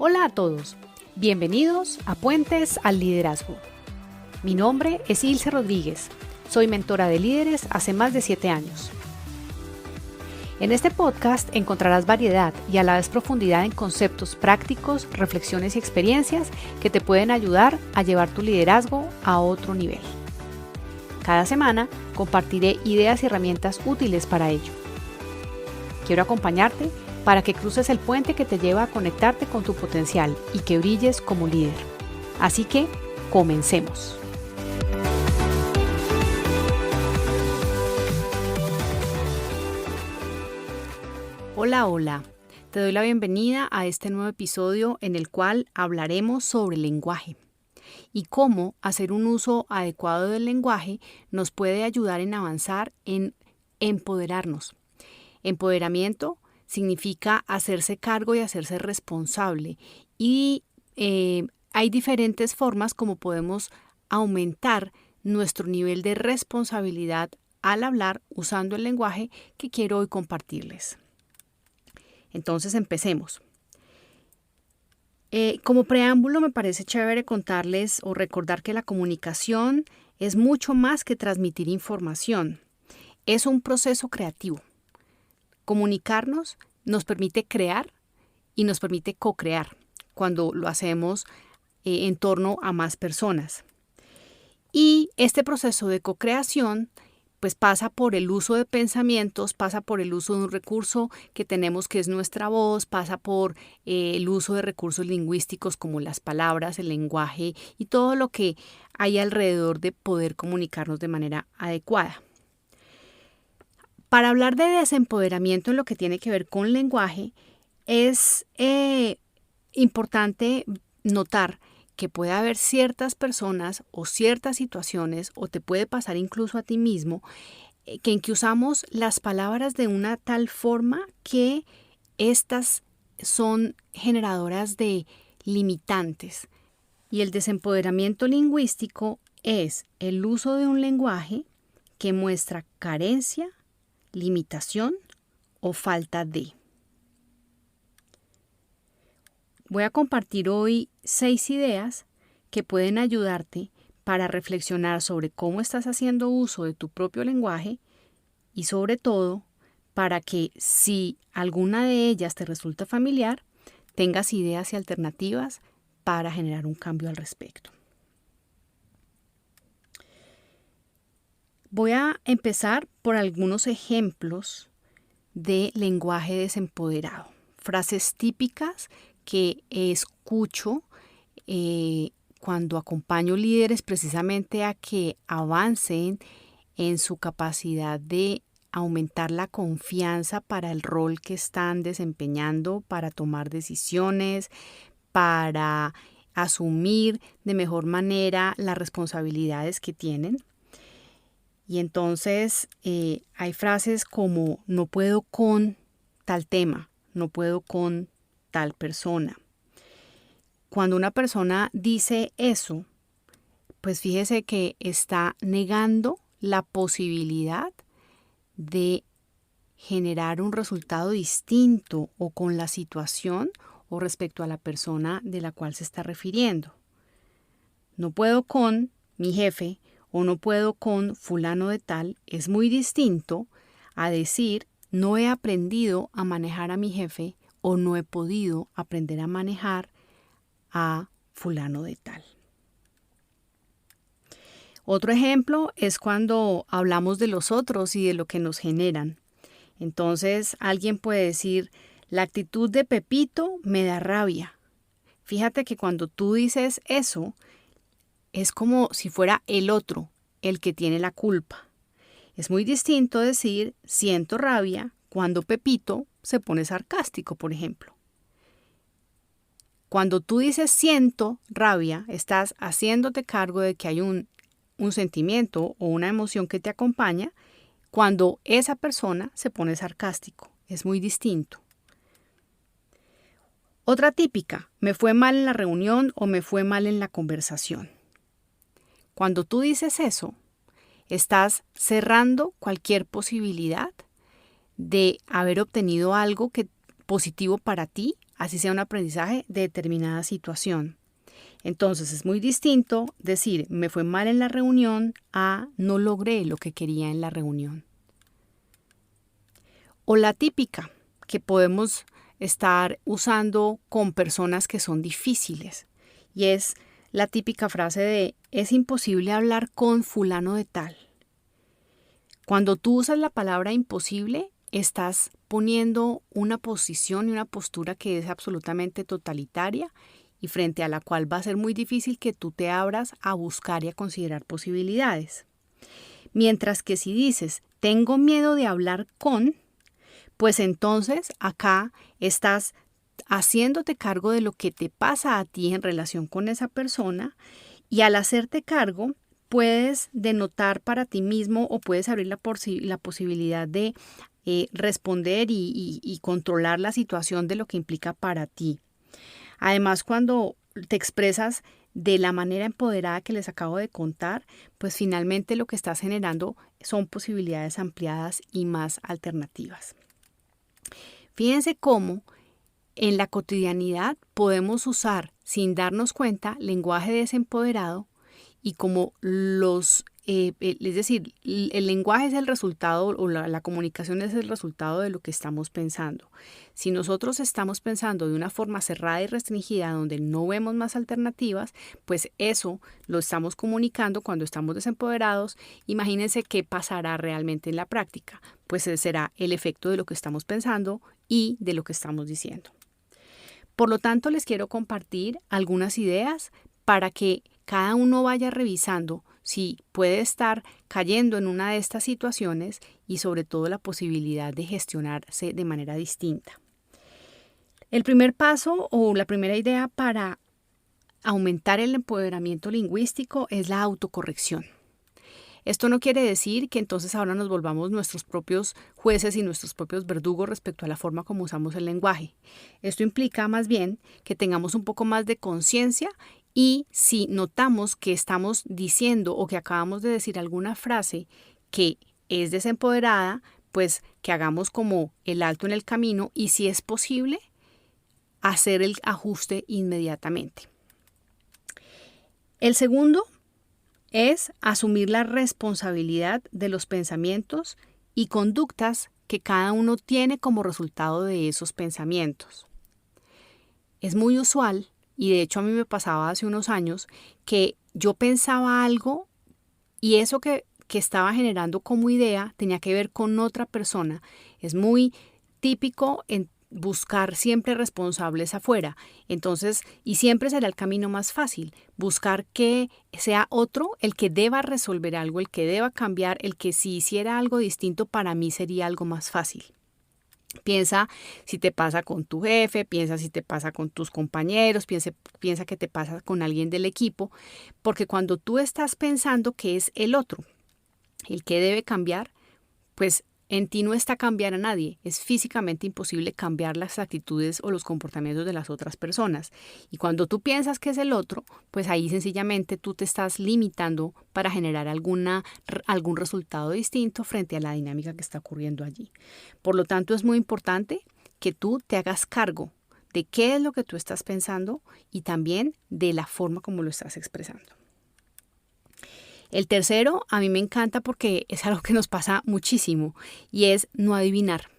Hola a todos, bienvenidos a Puentes al Liderazgo. Mi nombre es Ilse Rodríguez, soy mentora de líderes hace más de 7 años. En este podcast encontrarás variedad y a la vez profundidad en conceptos prácticos, reflexiones y experiencias que te pueden ayudar a llevar tu liderazgo a otro nivel. Cada semana compartiré ideas y herramientas útiles para ello. Quiero acompañarte para que cruces el puente que te lleva a conectarte con tu potencial y que brilles como líder. Así que, comencemos. Hola, te doy la bienvenida a este nuevo episodio en el cual hablaremos sobre el lenguaje y cómo hacer un uso adecuado del lenguaje nos puede ayudar en avanzar en empoderarnos. Empoderamiento significa hacerse cargo y hacerse responsable y hay diferentes formas como podemos aumentar nuestro nivel de responsabilidad al hablar usando el lenguaje que quiero hoy compartirles. Entonces empecemos. Como preámbulo me parece chévere contarles o recordar que la comunicación es mucho más que transmitir información. Es un proceso creativo. Comunicarnos nos permite crear y nos permite co-crear cuando lo hacemos en torno a más personas. Y este proceso de co-creación pues pasa por el uso de pensamientos, pasa por el uso de un recurso que tenemos que es nuestra voz, pasa por el uso de recursos lingüísticos como las palabras, el lenguaje y todo lo que hay alrededor de poder comunicarnos de manera adecuada. Para hablar de desempoderamiento en lo que tiene que ver con lenguaje, es importante notar que puede haber ciertas personas o ciertas situaciones, o te puede pasar incluso a ti mismo, en que usamos las palabras de una tal forma que estas son generadoras de limitantes. Y el desempoderamiento lingüístico es el uso de un lenguaje que muestra carencia, limitación o falta de. Voy a compartir hoy 6 ideas que pueden ayudarte para reflexionar sobre cómo estás haciendo uso de tu propio lenguaje y sobre todo para que si alguna de ellas te resulta familiar, tengas ideas y alternativas para generar un cambio al respecto. Voy a empezar por algunos ejemplos de lenguaje desempoderado, frases típicas que escucho cuando acompaño líderes precisamente a que avancen en su capacidad de aumentar la confianza para el rol que están desempeñando, para tomar decisiones, para asumir de mejor manera las responsabilidades que tienen. Y entonces hay frases como no puedo con tal tema, no puedo con tal persona. Cuando una persona dice eso, pues fíjese que está negando la posibilidad de generar un resultado distinto o con la situación o respecto a la persona de la cual se está refiriendo. No puedo con mi jefe o no puedo con fulano de tal es muy distinto a decir no he aprendido a manejar a mi jefe o no he podido aprender a manejar a fulano de tal. Otro ejemplo es cuando hablamos de los otros y de lo que nos generan. Entonces alguien puede decir, la actitud de Pepito me da rabia. Fíjate que cuando tú dices eso, es como si fuera el otro el que tiene la culpa. Es muy distinto decir siento rabia cuando Pepito se pone sarcástico, por ejemplo. Cuando tú dices siento rabia, estás haciéndote cargo de que hay un sentimiento o una emoción que te acompaña cuando esa persona se pone sarcástico. Es muy distinto. Otra típica, me fue mal en la reunión o me fue mal en la conversación. Cuando tú dices eso, estás cerrando cualquier posibilidad de haber obtenido algo positivo para ti así sea un aprendizaje de determinada situación. Entonces es muy distinto decir me fue mal en la reunión a no logré lo que quería en la reunión. O la típica que podemos estar usando con personas que son difíciles y es la típica frase de es imposible hablar con fulano de tal. Cuando tú usas la palabra imposible, estás poniendo una posición y una postura que es absolutamente totalitaria y frente a la cual va a ser muy difícil que tú te abras a buscar y a considerar posibilidades. Mientras que si dices, tengo miedo de hablar con, pues entonces acá estás haciéndote cargo de lo que te pasa a ti en relación con esa persona y al hacerte cargo puedes denotar para ti mismo o puedes abrir la posibilidad de responder y controlar la situación de lo que implica para ti. Además, cuando te expresas de la manera empoderada que les acabo de contar, pues finalmente lo que estás generando son posibilidades ampliadas y más alternativas. Fíjense cómo en la cotidianidad podemos usar sin darnos cuenta lenguaje desempoderado y como es decir, el lenguaje es el resultado o la comunicación es el resultado de lo que estamos pensando. Si nosotros estamos pensando de una forma cerrada y restringida donde no vemos más alternativas, pues eso lo estamos comunicando cuando estamos desempoderados. Imagínense qué pasará realmente en la práctica. Pues será el efecto de lo que estamos pensando y de lo que estamos diciendo. Por lo tanto, les quiero compartir algunas ideas para que cada uno vaya revisando si puede estar cayendo en una de estas situaciones y sobre todo la posibilidad de gestionarse de manera distinta. El primer paso o la primera idea para aumentar el empoderamiento lingüístico es la autocorrección. Esto no quiere decir que entonces ahora nos volvamos nuestros propios jueces y nuestros propios verdugos respecto a la forma como usamos el lenguaje. Esto implica más bien que tengamos un poco más de conciencia y si notamos que estamos diciendo o que acabamos de decir alguna frase que es desempoderada, pues que hagamos como el alto en el camino y si es posible, hacer el ajuste inmediatamente. El segundo es asumir la responsabilidad de los pensamientos y conductas que cada uno tiene como resultado de esos pensamientos. Es muy usual, y de hecho a mí me pasaba hace unos años, que yo pensaba algo y eso que estaba generando como idea tenía que ver con otra persona. Es muy típico en buscar siempre responsables afuera. Entonces, y siempre será el camino más fácil, buscar que sea otro el que deba resolver algo, el que deba cambiar, el que si hiciera algo distinto para mí sería algo más fácil. Piensa si te pasa con tu jefe, piensa si te pasa con tus compañeros, piensa que te pasa con alguien del equipo, porque cuando tú estás pensando que es el otro el que debe cambiar, pues en ti no está cambiar a nadie. Es físicamente imposible cambiar las actitudes o los comportamientos de las otras personas. Y cuando tú piensas que es el otro, pues ahí sencillamente tú te estás limitando para generar algún resultado distinto frente a la dinámica que está ocurriendo allí. Por lo tanto, es muy importante que tú te hagas cargo de qué es lo que tú estás pensando y también de la forma como lo estás expresando. El tercero a mí me encanta porque es algo que nos pasa muchísimo y es no adivinar.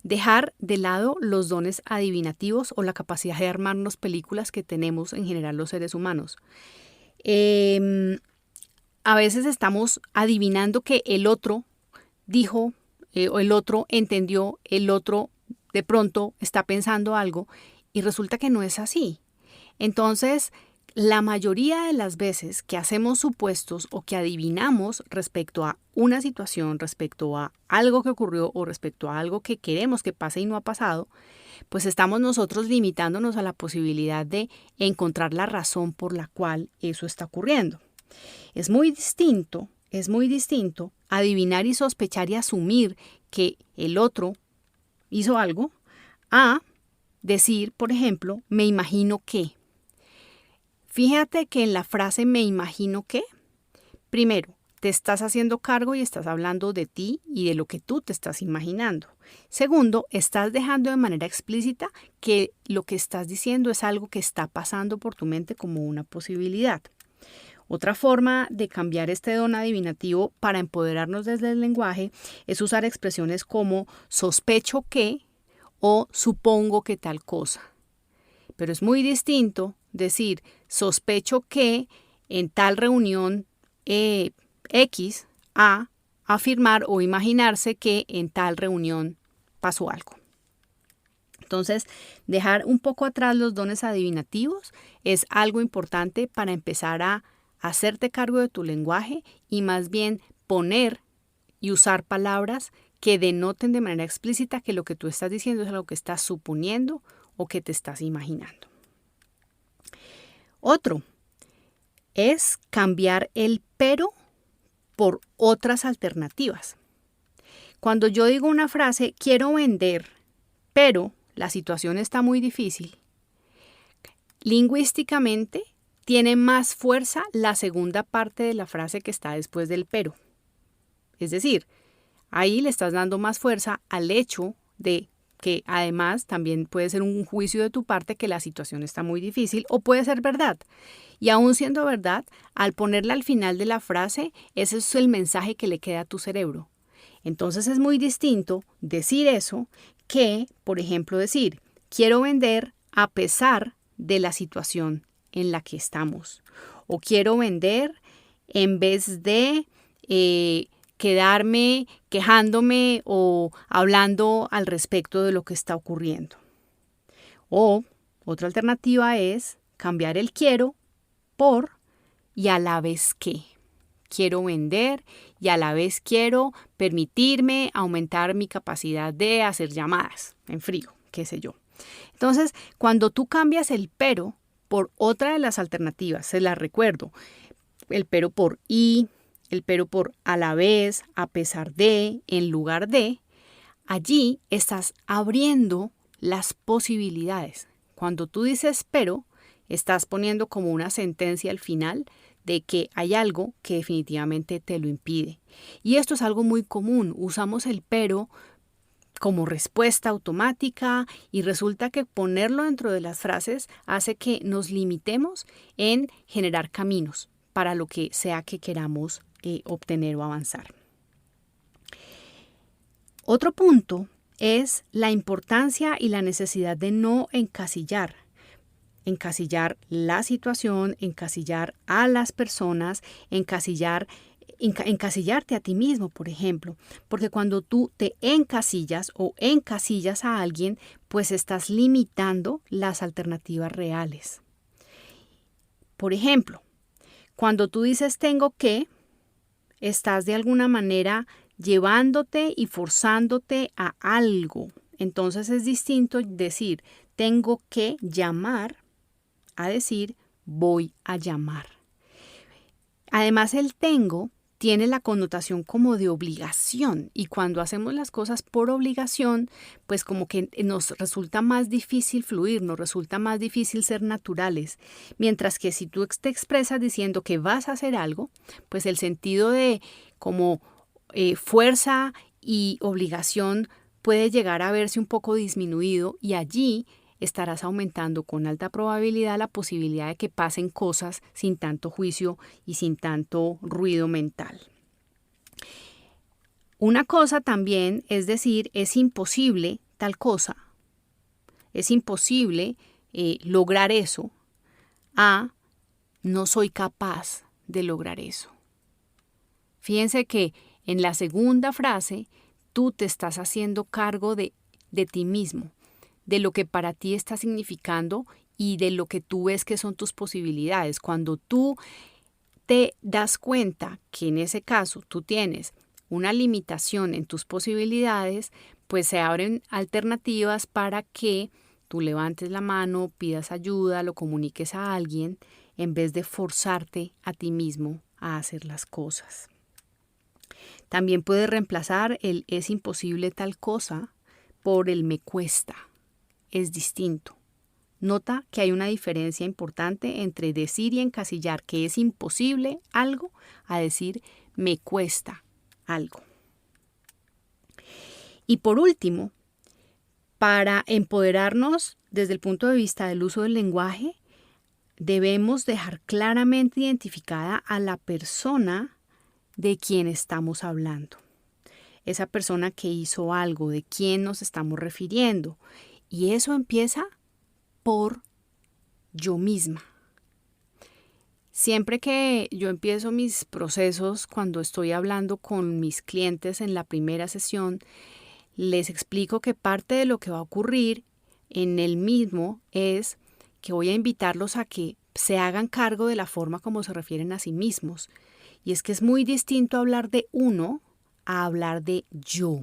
Dejar de lado los dones adivinativos o la capacidad de armarnos películas que tenemos en general los seres humanos. A veces estamos adivinando que el otro dijo o el otro entendió, el otro de pronto está pensando algo y resulta que no es así. Entonces, la mayoría de las veces que hacemos supuestos o que adivinamos respecto a una situación, respecto a algo que ocurrió o respecto a algo que queremos que pase y no ha pasado, pues estamos nosotros limitándonos a la posibilidad de encontrar la razón por la cual eso está ocurriendo. Es muy distinto adivinar y sospechar y asumir que el otro hizo algo a decir, por ejemplo, me imagino que. Fíjate que en la frase me imagino que, primero, te estás haciendo cargo y estás hablando de ti y de lo que tú te estás imaginando. Segundo, estás dejando de manera explícita que lo que estás diciendo es algo que está pasando por tu mente como una posibilidad. Otra forma de cambiar este don adivinativo para empoderarnos desde el lenguaje es usar expresiones como sospecho que o supongo que tal cosa. Pero es muy distinto decir sospecho que en tal reunión X a afirmar o imaginarse que en tal reunión pasó algo. Entonces, dejar un poco atrás los dones adivinativos es algo importante para empezar a hacerte cargo de tu lenguaje y más bien poner y usar palabras que denoten de manera explícita que lo que tú estás diciendo es algo que estás suponiendo o que te estás imaginando. Otro es cambiar el pero por otras alternativas. Cuando yo digo una frase, quiero vender, pero la situación está muy difícil, lingüísticamente tiene más fuerza la segunda parte de la frase que está después del pero. Es decir, ahí le estás dando más fuerza al hecho de que además también puede ser un juicio de tu parte que la situación está muy difícil o puede ser verdad. Y aún siendo verdad, al ponerla al final de la frase, ese es el mensaje que le queda a tu cerebro. Entonces es muy distinto decir eso que, por ejemplo, decir, quiero vender a pesar de la situación en la que estamos. O quiero vender en vez de quedarme quejándome o hablando al respecto de lo que está ocurriendo. O otra alternativa es cambiar el quiero por y a la vez que. Quiero vender y a la vez quiero permitirme aumentar mi capacidad de hacer llamadas en frío, qué sé yo. Entonces, cuando tú cambias el pero por otra de las alternativas, se las recuerdo, el pero por y, el pero por a la vez, a pesar de, en lugar de, allí estás abriendo las posibilidades. Cuando tú dices pero, estás poniendo como una sentencia al final de que hay algo que definitivamente te lo impide. Y esto es algo muy común. Usamos el pero como respuesta automática y resulta que ponerlo dentro de las frases hace que nos limitemos en generar caminos para lo que sea que queramos obtener o avanzar. Otro punto es la importancia y la necesidad de no encasillar la situación, encasillar a las personas, encasillarte a ti mismo, por ejemplo, porque cuando tú te encasillas o encasillas a alguien, pues estás limitando las alternativas reales. Por ejemplo, cuando tú dices tengo que, estás de alguna manera llevándote y forzándote a algo. Entonces es distinto decir tengo que llamar a decir voy a llamar. Además, el tengo tiene la connotación como de obligación y cuando hacemos las cosas por obligación, pues como que nos resulta más difícil fluir, nos resulta más difícil ser naturales. Mientras que si tú te expresas diciendo que vas a hacer algo, pues el sentido de como fuerza y obligación puede llegar a verse un poco disminuido y allí estarás aumentando con alta probabilidad la posibilidad de que pasen cosas sin tanto juicio y sin tanto ruido mental. Una cosa también es decir, es imposible tal cosa, es imposible lograr eso, a no soy capaz de lograr eso. Fíjense que en la segunda frase tú te estás haciendo cargo de ti mismo, de lo que para ti está significando y de lo que tú ves que son tus posibilidades. Cuando tú te das cuenta que en ese caso tú tienes una limitación en tus posibilidades, pues se abren alternativas para que tú levantes la mano, pidas ayuda, lo comuniques a alguien, en vez de forzarte a ti mismo a hacer las cosas. También puedes reemplazar el es imposible tal cosa por el me cuesta. Es distinto. Nota que hay una diferencia importante entre decir y encasillar que es imposible algo a decir me cuesta algo. Y por último, para empoderarnos desde el punto de vista del uso del lenguaje, debemos dejar claramente identificada a la persona de quien estamos hablando. Esa persona que hizo algo, de quién nos estamos refiriendo. Y eso empieza por yo misma. Siempre que yo empiezo mis procesos, cuando estoy hablando con mis clientes en la primera sesión, les explico que parte de lo que va a ocurrir en el mismo es que voy a invitarlos a que se hagan cargo de la forma como se refieren a sí mismos. Y es que es muy distinto hablar de uno a hablar de yo.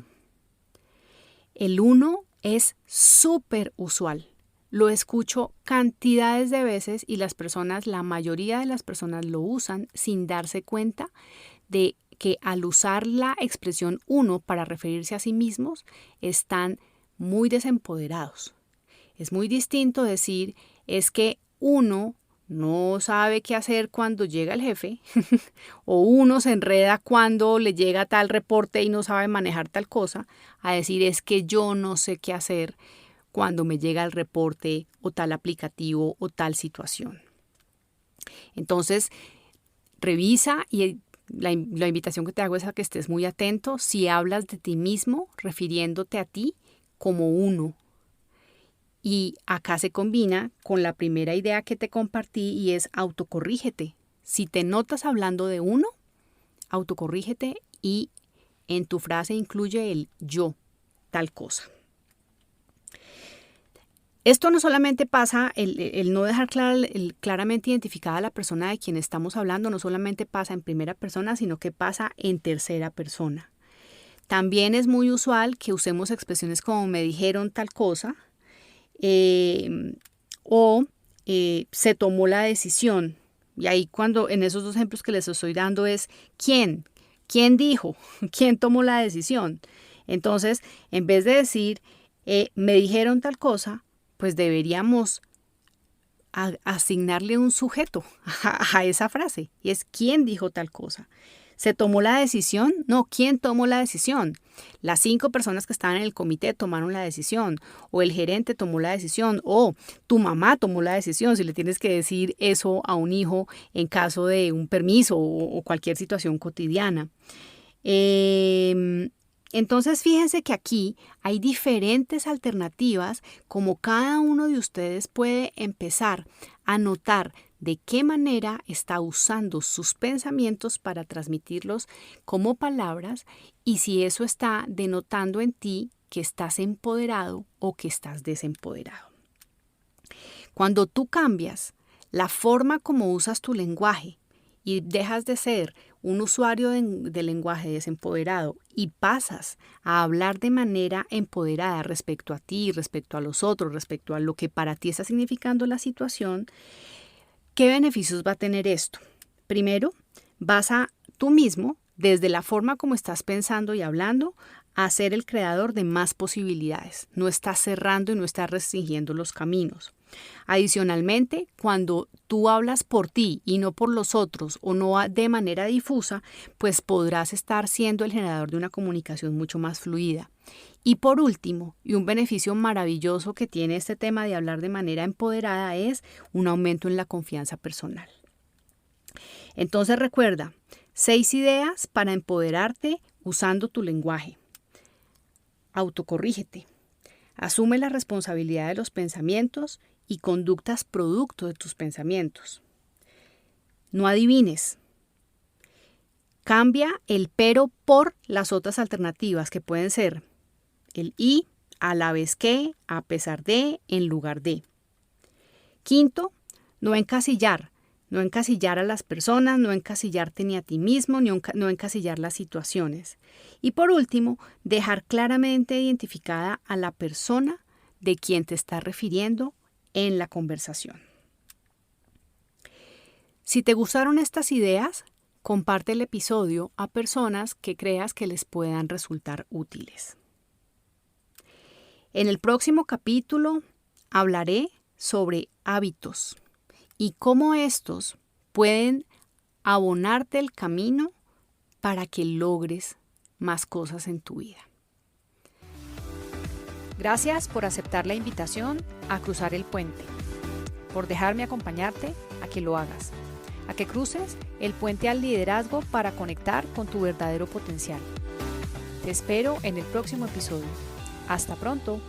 El uno es súper usual. Lo escucho cantidades de veces y la mayoría de las personas lo usan sin darse cuenta de que al usar la expresión uno para referirse a sí mismos, están muy desempoderados. Es muy distinto decir, es que uno no sabe qué hacer cuando llega el jefe o uno se enreda cuando le llega tal reporte y no sabe manejar tal cosa, a decir es que yo no sé qué hacer cuando me llega el reporte o tal aplicativo o tal situación. Entonces, revisa y la invitación que te hago es a que estés muy atento si hablas de ti mismo refiriéndote a ti como uno. Y acá se combina con la primera idea que te compartí y es autocorrígete. Si te notas hablando de uno, autocorrígete y en tu frase incluye el yo, tal cosa. Esto no solamente pasa, el no dejar claramente identificada a la persona de quien estamos hablando, no solamente pasa en primera persona, sino que pasa en tercera persona. También es muy usual que usemos expresiones como me dijeron tal cosa, se tomó la decisión. Y ahí cuando en esos dos ejemplos que les estoy dando es ¿quién? ¿Quién dijo? ¿Quién tomó la decisión? Entonces, en vez de decir me dijeron tal cosa, pues deberíamos asignarle un sujeto a esa frase. Y es ¿quién dijo tal cosa? ¿Se tomó la decisión? No, ¿quién tomó la decisión? Las 5 personas que estaban en el comité tomaron la decisión, o el gerente tomó la decisión, o tu mamá tomó la decisión, si le tienes que decir eso a un hijo en caso de un permiso o cualquier situación cotidiana. Entonces fíjense que aquí hay diferentes alternativas como cada uno de ustedes puede empezar a notar de qué manera está usando sus pensamientos para transmitirlos como palabras y si eso está denotando en ti que estás empoderado o que estás desempoderado. Cuando tú cambias la forma como usas tu lenguaje y dejas de ser un usuario de lenguaje desempoderado y pasas a hablar de manera empoderada respecto a ti, respecto a los otros, respecto a lo que para ti está significando la situación, ¿qué beneficios va a tener esto? Primero, vas a tú mismo, desde la forma como estás pensando y hablando, a ser el creador de más posibilidades. No estás cerrando y no estás restringiendo los caminos. Adicionalmente, cuando tú hablas por ti y no por los otros o no de manera difusa, pues podrás estar siendo el generador de una comunicación mucho más fluida. Y por último, y un beneficio maravilloso que tiene este tema de hablar de manera empoderada es un aumento en la confianza personal. Entonces recuerda, 6 ideas para empoderarte usando tu lenguaje. Autocorrígete. Asume la responsabilidad de los pensamientos y conductas producto de tus pensamientos. No adivines. Cambia el pero por las otras alternativas que pueden ser el y, a la vez que, a pesar de, en lugar de. Quinto, no encasillar. No encasillar a las personas, no encasillarte ni a ti mismo, no encasillar las situaciones. Y por último, dejar claramente identificada a la persona de quien te estás refiriendo en la conversación. Si te gustaron estas ideas, comparte el episodio a personas que creas que les puedan resultar útiles. En el próximo capítulo hablaré sobre hábitos y cómo estos pueden abonarte el camino para que logres más cosas en tu vida. Gracias por aceptar la invitación a cruzar el puente, por dejarme acompañarte a que lo hagas, a que cruces el puente al liderazgo para conectar con tu verdadero potencial. Te espero en el próximo episodio. Hasta pronto.